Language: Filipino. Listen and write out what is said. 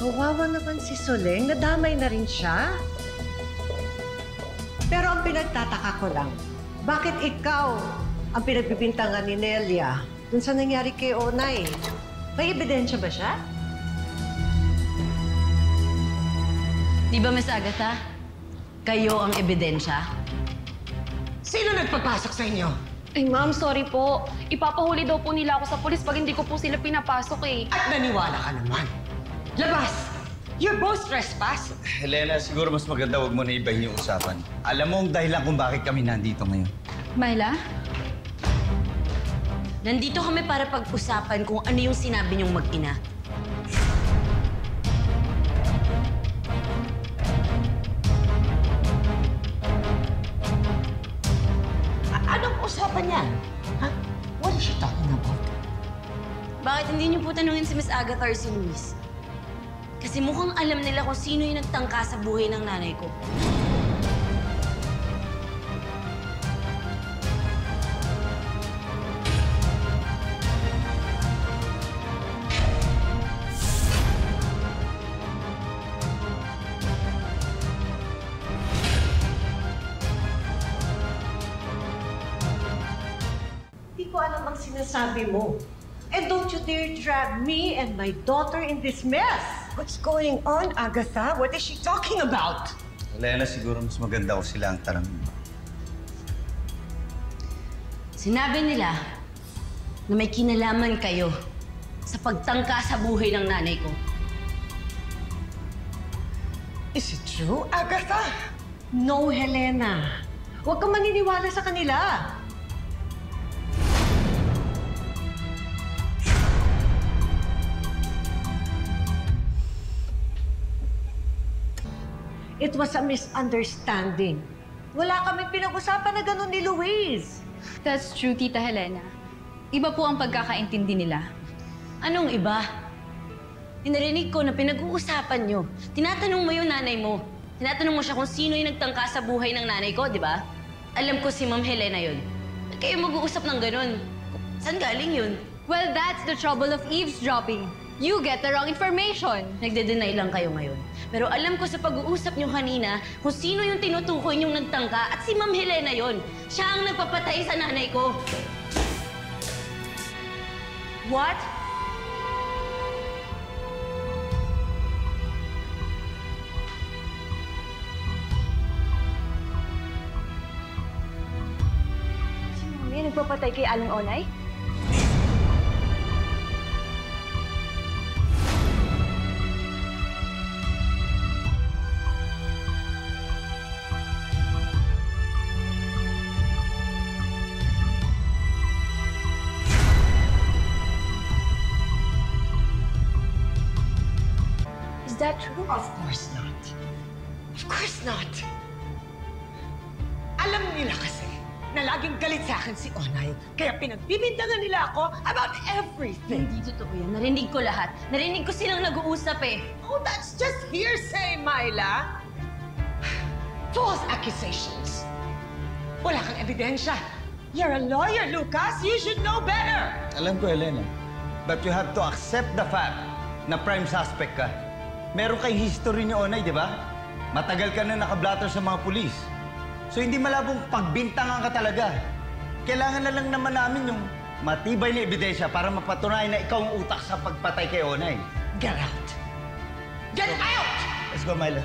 Kawawa naman si Soleng, nadamay na rin siya. Pero ang pinagtataka ko lang, bakit ikaw ang pinagbibintangan ni Nelia dun sa nangyari kay Onay? May ebidensya ba siya? Di ba, Miss Agatha? Kayo ang ebidensya? Sino nagpapasok sa inyo? Ay, ma'am, sorry po. Ipapahuli daw po nila ako sa pulis pag hindi ko po sila pinapasok eh. At naniwala ka naman. Labas! You're both trespass. Helena, siguro mas maganda wag mo na ibahin yung usapan. Alam mo ang dahilan kung bakit kami nandito ngayon. Myla? Nandito kami para pag-usapan kung ano yung sinabi niyong mag-ina. Anong usapan niya? Ha? What is she talking about? Bakit hindi niyo po tanungin si Miss Agatha or si Luis? Kasi mukhang alam nila kung sino yung nagtangka sa buhay ng nanay ko. Hindi ko alam ang sinasabi mo. And don't you dare drag me and my daughter in this mess! What's going on, Agatha? What is she talking about? Helena, siguro mas maganda ko sila ang tanongin. Sinabi nila na may kinalaman kayo sa pagtangka sa buhay ng nanay ko. Is it true, Agatha? No, Helena. Huwag kang maniniwala sa kanila. It was a misunderstanding. Wala kaming pinag-usapan na gano'n ni Luis. That's true, Tita Helena. Iba po ang pagkakaintindi nila. Anong iba? Inarinig ko na pinag-uusapan nyo. Tinatanong mo yung nanay mo. Tinatanong mo siya kung sino yung nagtangka sa buhay ng nanay ko, di ba? Alam ko si Ma'am Helena yun. Ba't kayo mag-uusap ng ganun? Saan galing yun? Well, that's the trouble of eavesdropping. You get the wrong information. Nagde-deny lang kayo ngayon. Pero alam ko sa pag-uusap nyo kanina kung sino yung tinutukoy niyong nagtangka at si Ma'am Helena yon. Siya ang nagpapatay sa nanay ko. What? Si Mami nagpapatay kay Aling Onay? Is that true? Of course not. Of course not. Alam nila kasi na laging galit sa akin si Onay. Kaya pinagbibintangan nila ako about everything. Hindi totoo yan. Narinig ko lahat. Narinig ko silang nag-uusap eh. Oh, that's just hearsay, Myla. False accusations. Wala kang ebidensya. You're a lawyer, Lucas. You should know better. Alam ko, Helena. But you have to accept the fact na prime suspect ka. Meron kay history ni Onay, di ba? Matagal ka na nakablatter sa mga pulis. So hindi malabong pagbintangan ka talaga. Kailangan na lang naman namin yung matibay na ebidensya para mapatunayan na ikaw ang utak sa pagpatay kay Onay. Get out. Get out! Let's go, Myla.